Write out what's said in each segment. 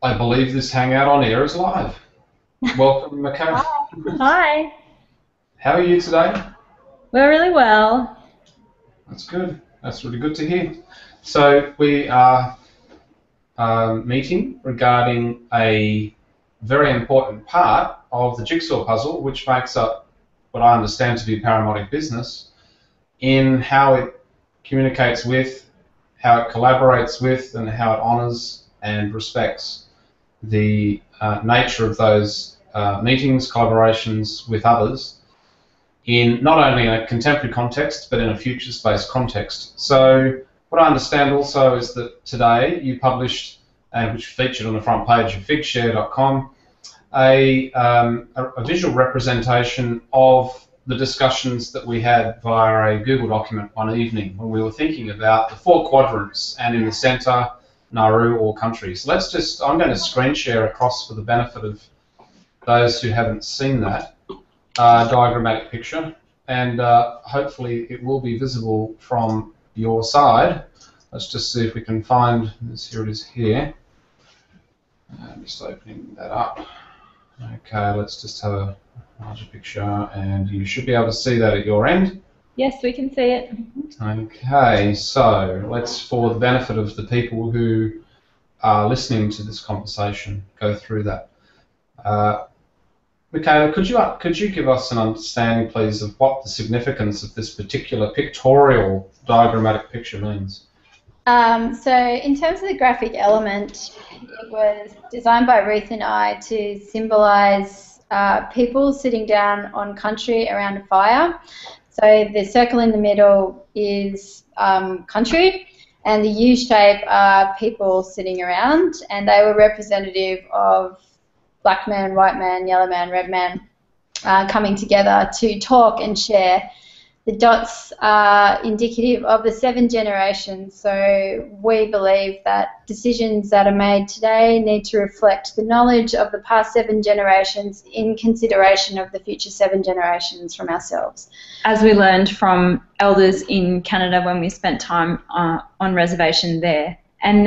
I believe this hangout on air is live. Welcome, Michaela. Hi. How are you today? We're really well. That's good. That's really good to hear. So we are meeting regarding a very important part of the jigsaw puzzle, which makes up what I understand to be Paramodic business, in how it communicates with, how it collaborates with, and how it honours and respects the nature of those meetings, collaborations with others in not only a contemporary context but in a future space context. So what I understand also is that today you published, and which featured on the front page of figshare.com, a visual representation of the discussions that we had via a Google document one evening when we were thinking about the 4 quadrants, and in the centre, Nauru or country. So I'm going to screen share across for the benefit of those who haven't seen that diagrammatic picture, and hopefully it will be visible from your side. Let's just see if we can find this. Here it is here. I'm just opening that up. Okay, let's just have a larger picture, and you should be able to see that at your end. Yes, we can see it. Okay, so let's, for the benefit of the people who are listening to this conversation, go through that. Michaela, could you give us an understanding, please, of what the significance of this particular pictorial diagrammatic picture means? So in terms of the graphic element, it was designed by Ruth and I to symbolise people sitting down on country around a fire. So the circle in the middle is country, and the U shape are people sitting around, and they were representative of black man, white man, yellow man, red man coming together to talk and share. The dots are indicative of the 7 generations, so we believe that decisions that are made today need to reflect the knowledge of the past 7 generations in consideration of the future 7 generations from ourselves. As we learned from elders in Canada when we spent time on reservation there. And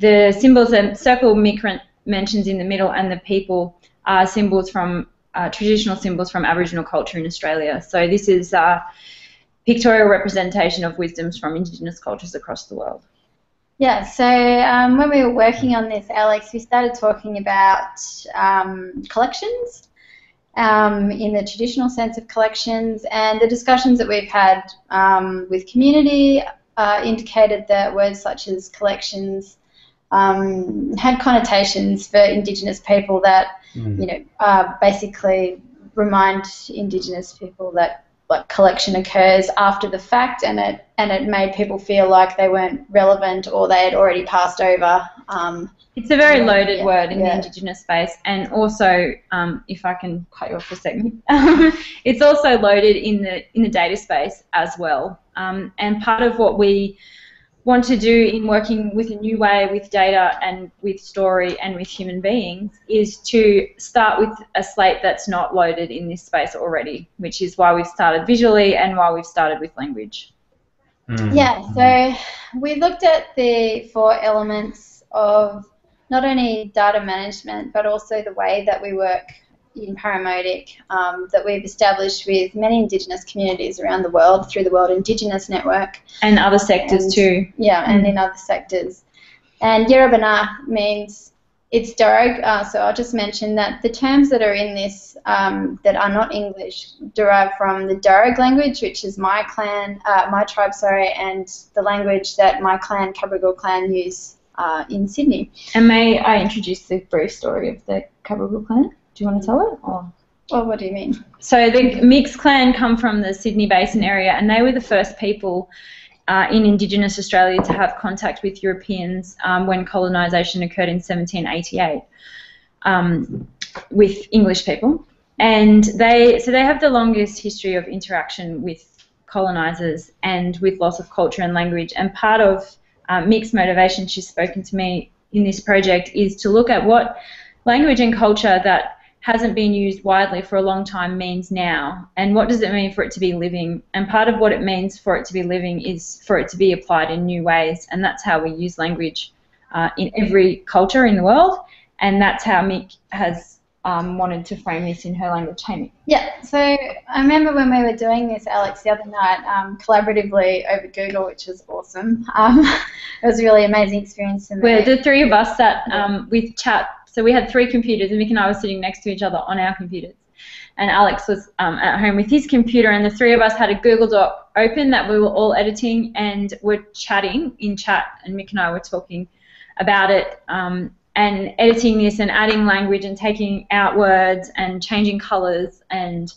the symbols, the circle Mick mentions in the middle, and the people are symbols from traditional symbols from Aboriginal culture in Australia. So this is a pictorial representation of wisdoms from Indigenous cultures across the world. Yeah, so when we were working on this, Alex, we started talking about collections in the traditional sense of collections, and the discussions that we've had with community indicated that words such as collections had connotations for Indigenous people that basically remind Indigenous people that collection occurs after the fact, and it made people feel like they weren't relevant or they had already passed over. It's a very loaded word in the Indigenous space, and also, if I can cut you off for a second, it's also loaded in the data space as well. And part of what we want to do in working with a new way with data and with story and with human beings is to start with a slate that's not loaded in this space already, which is why we've started visually and why we've started with language. Yeah, so we looked at the 4 elements of not only data management but also the way that we work in Paramodic that we've established with many Indigenous communities around the world through the World Indigenous Network. And other sectors too. Yeah, and in other sectors. And Yerabana means it's Darug, so I'll just mention that the terms that are in this that are not English derive from the Darug language, which is my tribe, and the language that my clan, Cabrogal clan, use in Sydney. And may I introduce the brief story of the Cabrogal clan? Do you want to tell it? Or? Well, what do you mean? So the Mix clan come from the Sydney Basin area, and they were the first people in Indigenous Australia to have contact with Europeans when colonisation occurred in 1788 with English people. And they have the longest history of interaction with colonisers and with loss of culture and language. And part of Mick's motivation, she's spoken to me in this project, is to look at what language and culture that hasn't been used widely for a long time means now, and what does it mean for it to be living. And part of what it means for it to be living is for it to be applied in new ways, and that's how we use language in every culture in the world. and that's how Mick has wanted to frame this in her language. Hey, Mick. Yeah, so I remember when we were doing this, Alex, the other night, collaboratively over Google, which was awesome. It was a really amazing experience for me. Where the three of us sat with chat. So we had 3 computers, and Mick and I were sitting next to each other on our computers. And Alex was at home with his computer, and the 3 of us had a Google Doc open that we were all editing, and were chatting in chat, and Mick and I were talking about it, and editing this and adding language and taking out words and changing colours and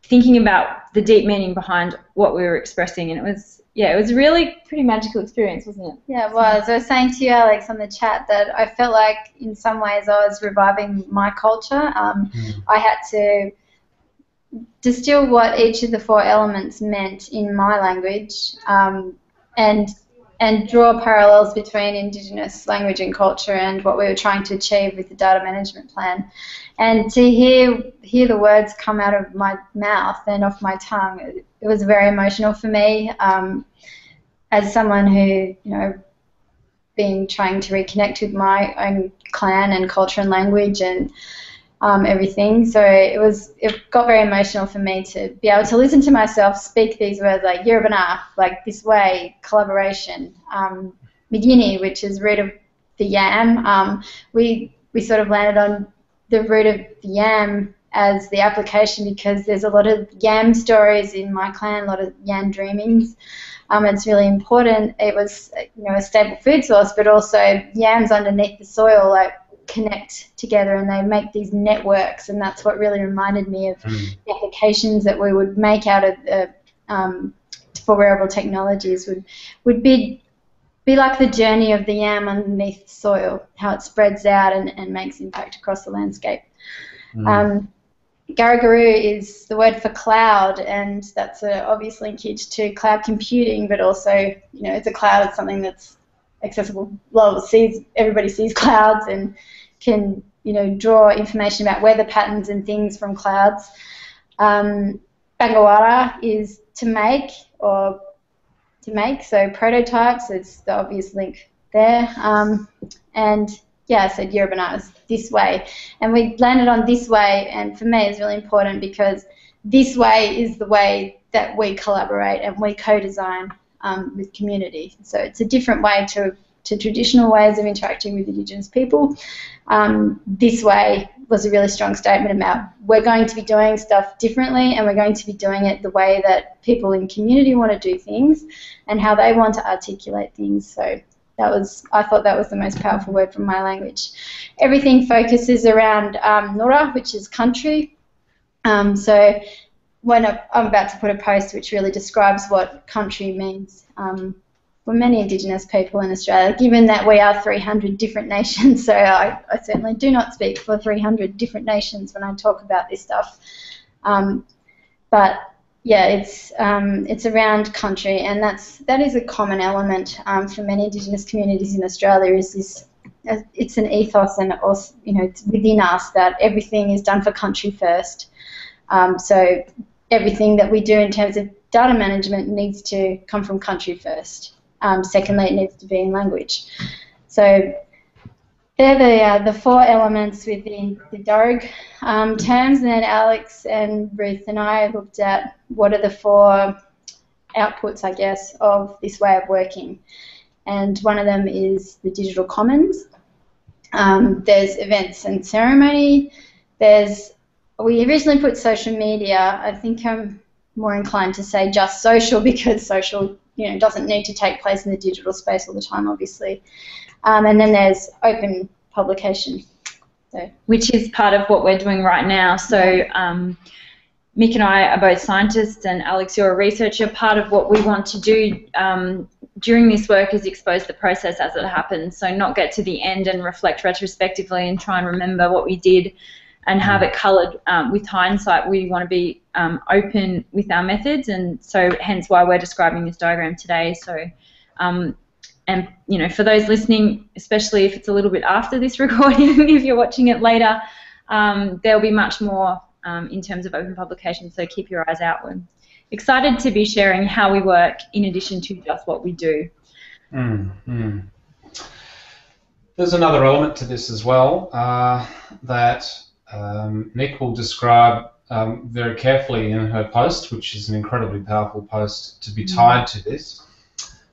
thinking about the deep meaning behind what we were expressing. And it was a really pretty magical experience, wasn't it? Yeah, it was. I was saying to you, Alex, on the chat that I felt like in some ways I was reviving my culture. I had to distill what each of the 4 elements meant in my language, and draw parallels between Indigenous language and culture and what we were trying to achieve with the data management plan. And to hear the words come out of my mouth and off my tongue, it was very emotional for me, as someone who, been trying to reconnect with my own clan and culture and language and everything. So it got very emotional for me to be able to listen to myself speak these words like Yerubana, like this way, collaboration, Medini, which is root of the yam. We sort of landed on the root of the yam as the application because there's a lot of yam stories in my clan, a lot of yam dreamings. It's really important. It was a staple food source, but also yams underneath the soil, like, connect together and they make these networks, and that's what really reminded me of the applications that we would make out of the for wearable technologies would be like the journey of the yam underneath the soil, how it spreads out and makes impact across the landscape. Garagaru is the word for cloud, and that's an obvious linkage to cloud computing, but also it's a cloud, it's something that's accessible. Well, everybody sees clouds and can draw information about weather patterns and things from clouds. Bangawara is to make, so prototypes, it's the obvious link there. And yeah, I said Yerubana is this way, and we landed on this way, and for me it's really important because this way is the way that we collaborate and we co-design with community. So it's a different way to traditional ways of interacting with Indigenous people. This way was a really strong statement about we're going to be doing stuff differently, and we're going to be doing it the way that people in community want to do things and how they want to articulate things. So I thought that was the most powerful word from my language. Everything focuses around Nora, which is country. So when I'm about to put a post which really describes what country means for many Indigenous people in Australia, given that we are 300 different nations, so I certainly do not speak for 300 different nations when I talk about this stuff. But yeah, it's around country, and that is a common element for many Indigenous communities in Australia. Is this? It's an ethos, and also it's within us that everything is done for country first. So everything that we do in terms of data management needs to come from country first. Secondly, it needs to be in language. So they're the 4 elements within the Darug terms, and then Alex and Ruth and I looked at what are the 4 outputs, I guess, of this way of working. And one of them is the digital commons. There's events and ceremony. We originally put social media. I think I'm more inclined to say just social because social doesn't need to take place in the digital space all the time, obviously. And then there's open publication. So. Which is part of what we're doing right now. So Mick and I are both scientists, and Alex, you're a researcher. Part of what we want to do during this work is expose the process as it happens, so not get to the end and reflect retrospectively and try and remember what we did and have it coloured with hindsight. We want to be open with our methods, and so hence why we're describing this diagram today. So, and for those listening, especially if it's a little bit after this recording, if you're watching it later, there'll be much more in terms of open publication, so keep your eyes out. We're excited to be sharing how we work in addition to just what we do. There's another element to this as well that Nick will describe very carefully in her post, which is an incredibly powerful post to be tied to this.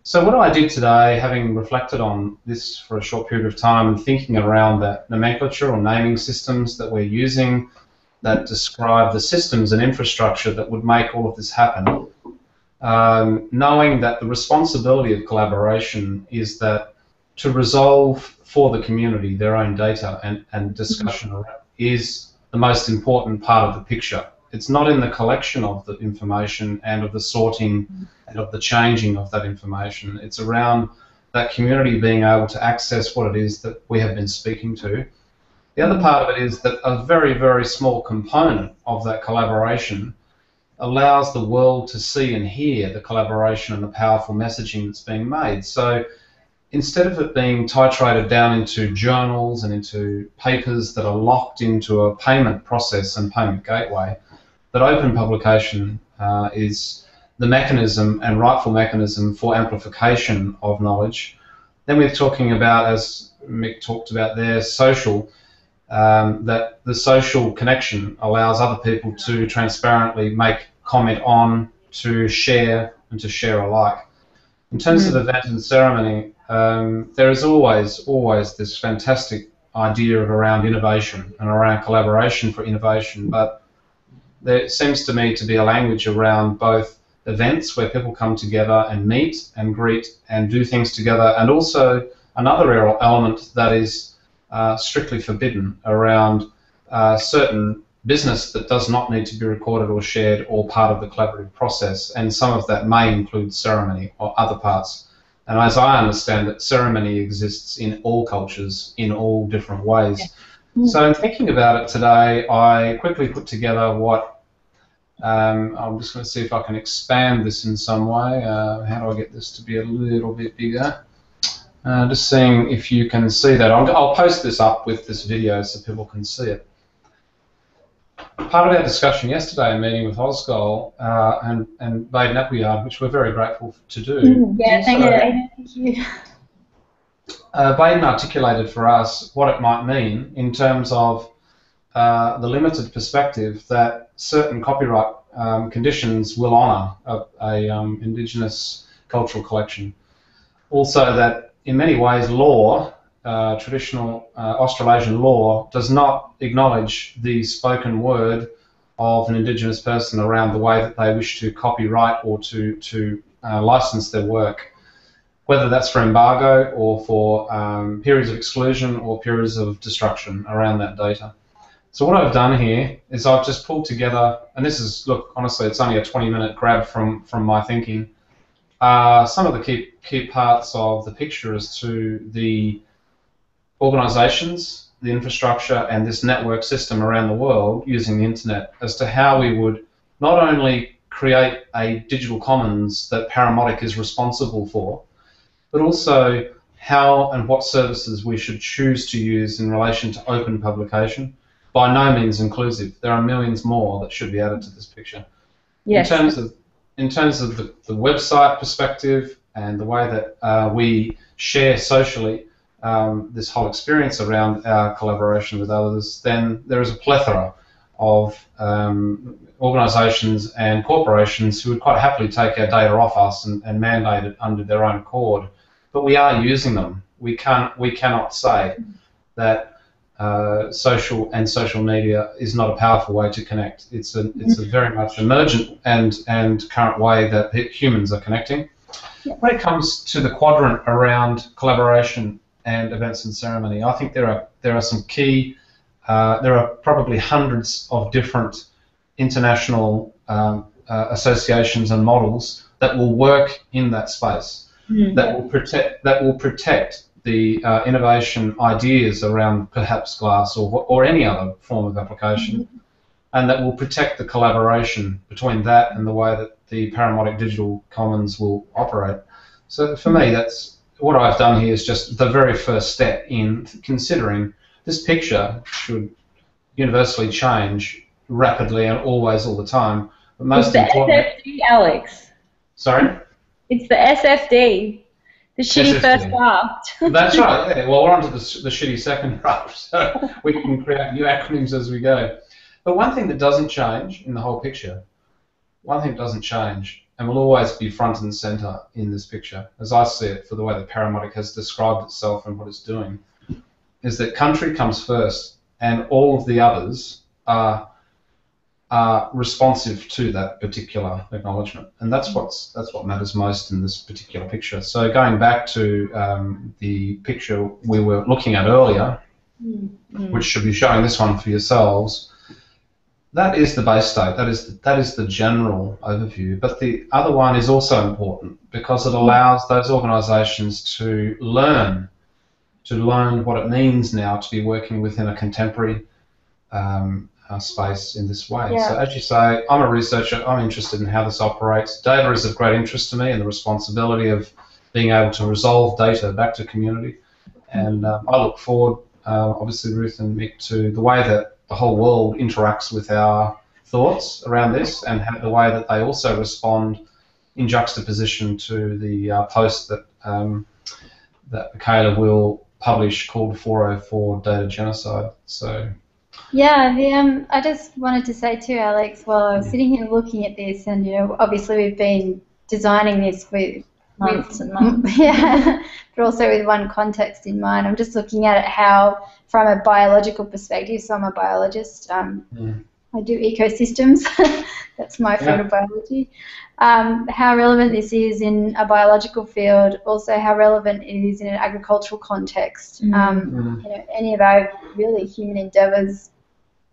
So what I did today, having reflected on this for a short period of time and thinking around that nomenclature or naming systems that we're using that describe the systems and infrastructure that would make all of this happen, knowing that the responsibility of collaboration is that to resolve for the community their own data and discussion is the most important part of the picture. It's not in the collection of the information and of the sorting and of the changing of that information. It's around that community being able to access what it is that we have been speaking to. The other part of it is that a very, very small component of that collaboration allows the world to see and hear the collaboration and the powerful messaging that's being made. So instead of it being titrated down into journals and into papers that are locked into a payment process and payment gateway, that open publication is the mechanism and rightful mechanism for amplification of knowledge. Then we're talking about, as Mick talked about there, social, that the social connection allows other people to transparently make comment on, to share, and to share alike. In terms of event and ceremony, there is always this fantastic idea of around innovation and around collaboration for innovation, but there seems to me to be a language around both events where people come together and meet and greet and do things together, and also another element that is strictly forbidden around certain business that does not need to be recorded or shared or part of the collaborative process, and some of that may include ceremony or other parts. And as I understand it, ceremony exists in all cultures in all different ways. So in thinking about it today, I quickly put together what, I'm just going to see if I can expand this in some way. How do I get this to be a little bit bigger? Just seeing if you can see that. I'll post this up with this video so people can see it. Part of our discussion yesterday, a meeting with Osgoal and Baden Appleyard, which we're very grateful to do. Yeah, thank you. Baden articulated for us what it might mean in terms of the limited perspective that certain copyright conditions will honour a Indigenous cultural collection. Also that in many ways law, traditional Australasian law, does not acknowledge the spoken word of an Indigenous person around the way that they wish to copyright or to license their work, whether that's for embargo or for periods of exclusion or periods of destruction around that data. So what I've done here is I've just pulled together, and this is, look, honestly, it's only a 20-minute grab from my thinking, some of the key parts of the picture as to the organisations, the infrastructure, and this network system around the world using the internet as to how we would not only create a digital commons that Paramodic is responsible for, but also how and what services we should choose to use in relation to open publication. By no means inclusive. There are millions more that should be added to this picture. Yes. In terms of the website perspective and the way that we share socially this whole experience around our collaboration with others, then there is a plethora of organisations and corporations who would quite happily take our data off us and mandate it under their own accord. But we are using them. We cannot say that social media is not a powerful way to connect. It's a very much emergent and current way that humans are connecting. When it comes to the quadrant around collaboration and events and ceremony, I think there are some key. There are probably hundreds of different international associations and models that will work in that space. That will protect the innovation ideas around perhaps glass or any other form of application, and that will protect the collaboration between that and the way that the Paramodic Digital Commons will operate. So for me, that's what I've done here is just the very first step in considering this picture should universally change rapidly and always all the time. But most it's the SFD, Alex. Sorry? It's the SFD. The shitty first draft. That's right, yeah. Well, we're on to the shitty second draft, so we can create new acronyms as we go. But one thing that doesn't change in the whole picture, one thing that doesn't change, and will always be front and center in this picture, as I see it, for the way that Paramodic has described itself and what it's doing, is that country comes first, and all of the others are responsive to that particular acknowledgement, and that's what matters most in this particular picture. So going back to the picture we were looking at earlier, which should be showing this one for yourselves, that is the base state. That is the general overview. But the other one is also important because it allows those organisations to learn what it means now to be working within a contemporary space in this way. Yeah. So as you say, I'm a researcher, I'm interested in how this operates. Data is of great interest to me and the responsibility of being able to resolve data back to community. And I look forward, obviously Ruth and Mick, to the way that the whole world interacts with our thoughts around this and the way that they also respond in juxtaposition to the post that that Michaela will publish called 404 Data Genocide. So yeah, I just wanted to say too, Alex, while I was sitting here looking at this, and obviously we've been designing this with Months and months. yeah, but also with one context in mind. I'm just looking at it how, from a biological perspective, so I'm a biologist. I do ecosystems. That's my field of biology. How relevant this is in a biological field, also how relevant it is in an agricultural context. Any of our really human endeavours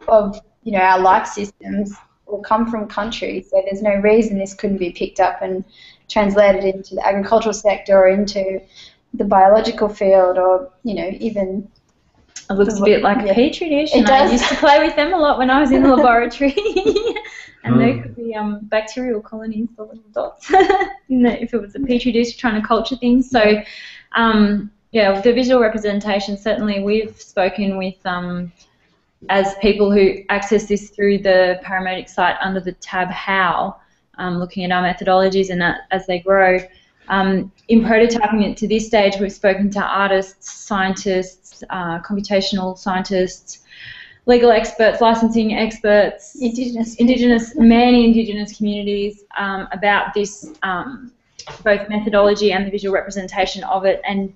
of our life systems will come from country, so there's no reason this couldn't be picked up and translated into the agricultural sector or into the biological field, or even. It looks a bit like a petri dish. It does. I used to play with them a lot when I was in the laboratory, and there could be bacterial colonies, the little dots, if it was a petri dish trying to culture things. So, yeah, the visual representation, certainly we've spoken with, as people who access this through the Paramodic site under the tab How, looking at our methodologies and that as they grow. In prototyping it to this stage, we've spoken to artists, scientists, computational scientists, legal experts, licensing experts, many Indigenous communities about this, both methodology and the visual representation of it. And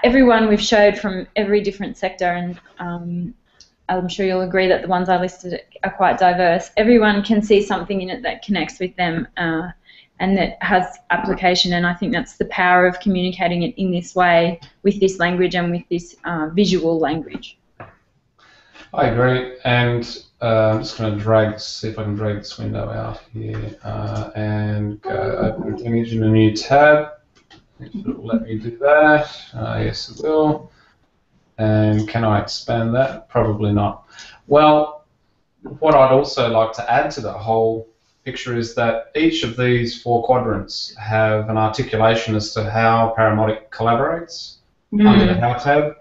everyone we've showed from every different sector, and I'm sure you'll agree that the ones I listed are quite diverse. Everyone can see something in it that connects with them and that has application, and I think that's the power of communicating it in this way, with this language and with this visual language. I agree, and I'm just going to see if I can drag this window out here and open an image in a new tab. It'll let me do that. Yes, it will. And can I expand that? Probably not. Well, what I'd also like to add to that whole picture is that each of these 4 quadrants have an articulation as to how Paramodic collaborates under the How tab.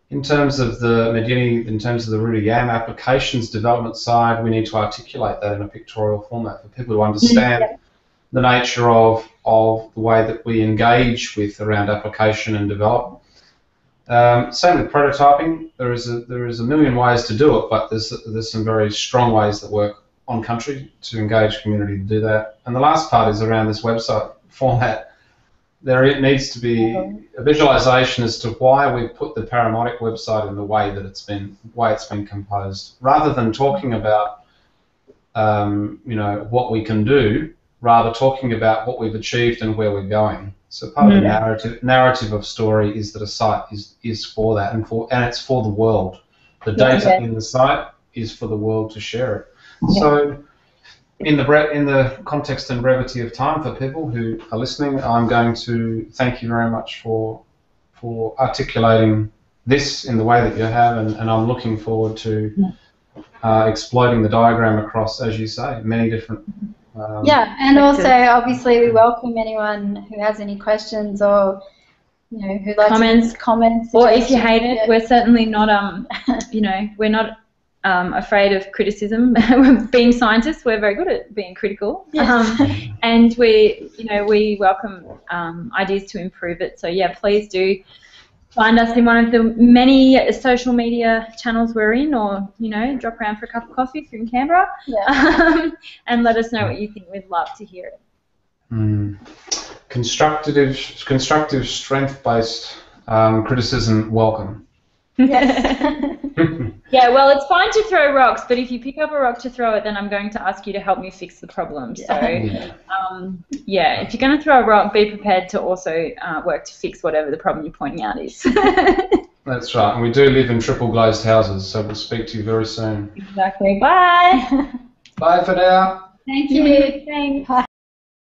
In terms of the Medini, in terms of the Rudy Yam applications development side, we need to articulate that in a pictorial format for people to understand the nature of the way that we engage with around application and development. Same with prototyping. There is a million ways to do it, but there's some very strong ways that work on country to engage community to do that. And the last part is around this website format. There needs to be a visualization as to why we put the Paramodic website in the way that it's been composed, rather than talking about what we can do, rather talking about what we've achieved and where we're going. So part of the narrative of story is that a site is for that, and it's for the world. The data in the site is for the world to share it. So in the context and brevity of time for people who are listening, I'm going to thank you very much for articulating this in the way that you have, and I'm looking forward to exploiting the diagram across, as you say, many different and also obviously we welcome anyone who has any questions or who'd like comments, or if you hate it, we're certainly not we're not afraid of criticism. Being scientists, we're very good at being critical, Yes. and we welcome ideas to improve it. So yeah, please do find us in one of the many social media channels we're in, or drop around for a cup of coffee if you're in Canberra, and let us know what you think. We'd love to hear it. Constructive, strength-based criticism, welcome. Yes. Yeah, well, it's fine to throw rocks, but if you pick up a rock to throw it, then I'm going to ask you to help me fix the problem. So, yeah, if you're going to throw a rock, be prepared to also work to fix whatever the problem you're pointing out is. That's right, and we do live in triple glazed houses, so we'll speak to you very soon. Exactly. Bye. Bye for now. Thank you. Thanks. Bye.